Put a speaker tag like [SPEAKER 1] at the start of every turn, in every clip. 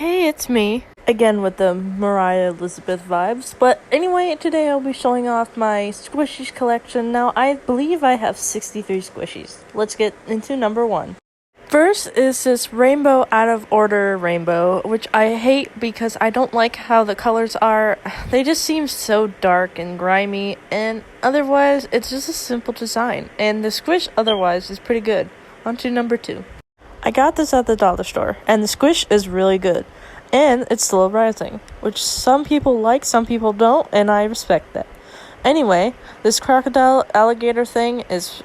[SPEAKER 1] Hey, it's me. Again with the Mariah Elizabeth vibes. But anyway, today I'll be showing off my squishies collection. Now, I believe I have 63 squishies. Let's get into number 1. First is this Rainbow Out of Order rainbow, which I hate because I don't like how the colors are. They just seem so dark and grimy, and otherwise, it's just a simple design. And the squish otherwise is pretty good. On to number 2. I got this at the dollar store, and the squish is really good. And it's slow rising, which some people like, some people don't, and I respect that. Anyway, this crocodile alligator thing is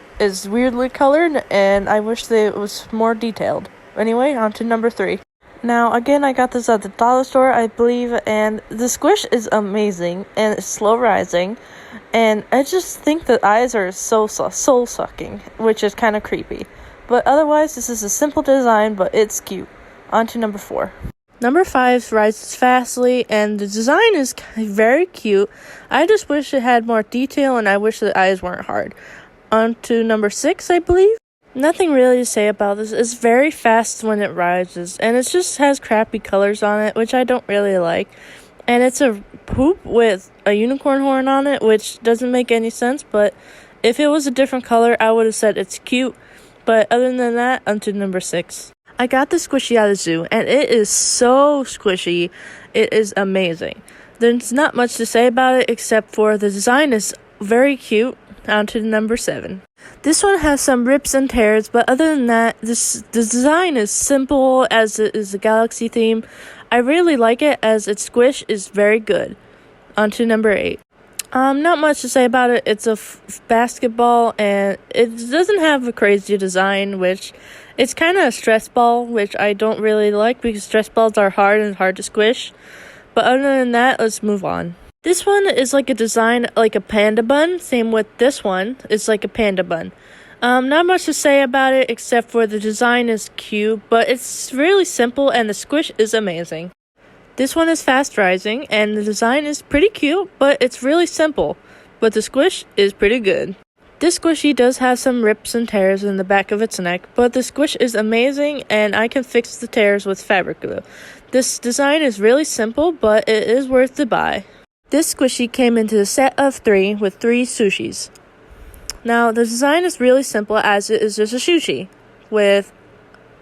[SPEAKER 1] weirdly colored, and I wish that it was more detailed. Anyway, on to number 3. Now, again, I got this at the dollar store, I believe, and the squish is amazing, and it's slow rising, and I just think the eyes are so soul-sucking, which is kind of creepy. But otherwise, this is a simple design, but it's cute. On to number 4. Number 5 rises fastly, and the design is very cute. I just wish it had more detail, and I wish the eyes weren't hard. On to number 6, I believe. Nothing really to say about this. It's very fast when it rises, and it just has crappy colors on it, which I don't really like. And it's a poop with a unicorn horn on it, which doesn't make any sense, but if it was a different color, I would have said it's cute. But other than that, on to number 6. I got the squishy at the zoo, and it is so squishy. It is amazing. There's not much to say about it except for the design is very cute. On to number 7. This one has some rips and tears, but other than that, the design is simple as it is a galaxy theme. I really like it as its squish is very good. On to number 8. Not much to say about it. It's a basketball, and it doesn't have a crazy design, which it's kind of a stress ball, which I don't really like because stress balls are hard and hard to squish. But other than that, let's move on. This one is like a design like a panda bun. Same with this one. It's like a panda bun. Not much to say about it except for the design is cute, but it's really simple and the squish is amazing. This one is fast rising, and the design is pretty cute, but it's really simple. But the squish is pretty good. This squishy does have some rips and tears in the back of its neck, but the squish is amazing, and I can fix the tears with fabric glue. This design is really simple, but it is worth the buy. This squishy came into a set of 3 with 3 sushis. Now, the design is really simple as it is just a sushi with,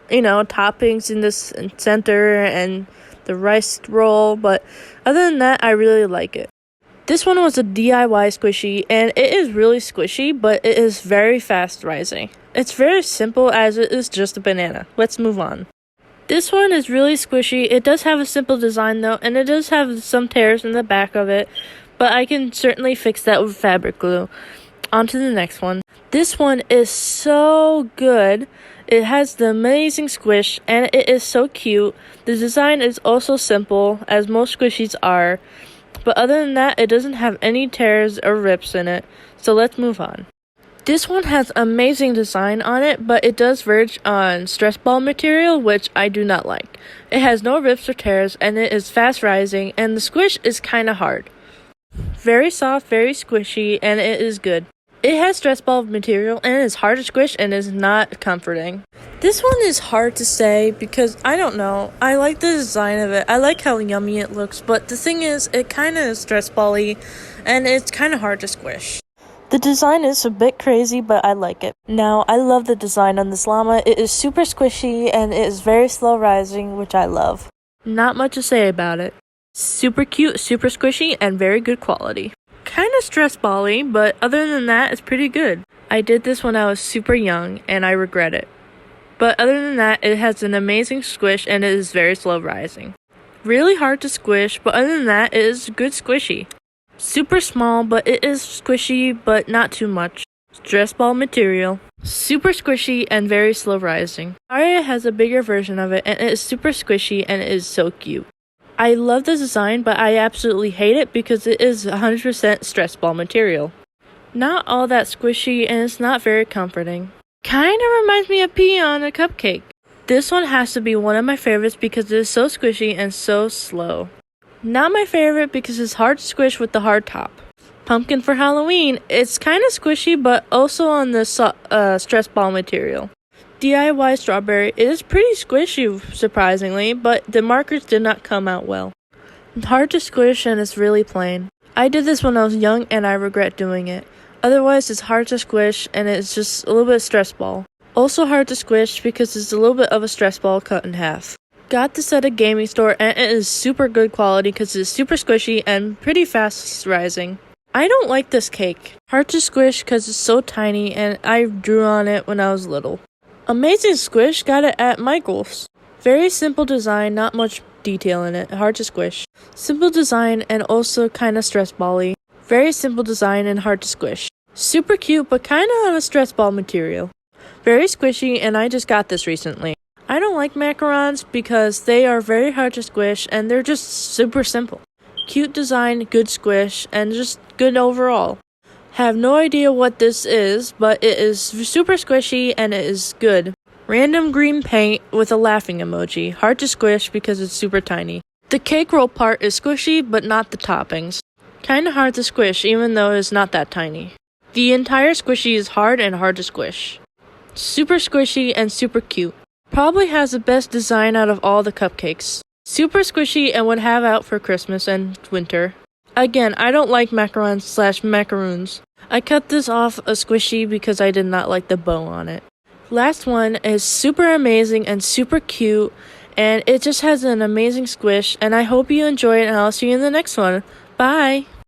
[SPEAKER 1] toppings in the center and the rice roll, but other than that, I really like it. This one was a DIY squishy, and it is really squishy, but it is very fast rising. It's very simple as it is just a banana. Let's move on. This one is really squishy. It does have a simple design though, and it does have some tears in the back of it, but I can certainly fix that with fabric glue. On to the next one. This one is so good. It has the amazing squish, and it is so cute. The design is also simple, as most squishies are. But other than that, it doesn't have any tears or rips in it. So let's move on. This one has amazing design on it, but it does verge on stress ball material, which I do not like. It has no rips or tears, and it is fast rising, and the squish is kind of hard. Very soft, very squishy, and it is good. It has stress ball material, and it is hard to squish, and is not comforting. This one is hard to say because, I don't know, I like the design of it. I like how yummy it looks, but the thing is, it kind of is stress ball-y, and it's kind of hard to squish. The design is a bit crazy, but I like it. Now, I love the design on this llama. It is super squishy, and it is very slow rising, which I love. Not much to say about it. Super cute, super squishy, and very good quality. Kind of stress ball-y, but other than that, it's pretty good. I did this when I was super young, and I regret it. But other than that, it has an amazing squish, and it is very slow rising. Really hard to squish, but other than that, it is good squishy. Super small, but it is squishy, but not too much. Stress ball material. Super squishy and very slow rising. Aria has a bigger version of it, and it is super squishy, and it is so cute. I love the design, but I absolutely hate it because it is 100% stress ball material. Not all that squishy, and it's not very comforting. Kinda reminds me of pea on a cupcake. This one has to be one of my favorites because it is so squishy and so slow. Not my favorite because it's hard to squish with the hard top. Pumpkin for Halloween. It's kind of squishy, but also on the stress ball material. DIY strawberry is pretty squishy, surprisingly, but the markers did not come out well. Hard to squish and it's really plain. I did this when I was young and I regret doing it. Otherwise, it's hard to squish and it's just a little bit of stress ball. Also hard to squish because it's a little bit of a stress ball cut in half. Got this at a gaming store and it is super good quality because it's super squishy and pretty fast rising. I don't like this cake. Hard to squish because it's so tiny and I drew on it when I was little. Amazing squish, got it at Michael's. Very simple design, not much detail in it, hard to squish. Simple design and also kinda stress ball-y. Very simple design and hard to squish. Super cute but kinda on a stress ball material. Very squishy and I just got this recently. I don't like macarons because they are very hard to squish and they're just super simple. Cute design, good squish, and just good overall. Have no idea what this is, but it is super squishy and it is good. Random green paint with a laughing emoji. Hard to squish because it's super tiny. The cake roll part is squishy, but not the toppings. Kinda hard to squish even though it's not that tiny. The entire squishy is hard and hard to squish. Super squishy and super cute. Probably has the best design out of all the cupcakes. Super squishy and would have out for Christmas and winter. Again, I don't like macarons/macaroons. I cut this off a squishy because I did not like the bow on it. Last one is super amazing and super cute, and it just has an amazing squish, and I hope you enjoy it, and I'll see you in the next one. Bye!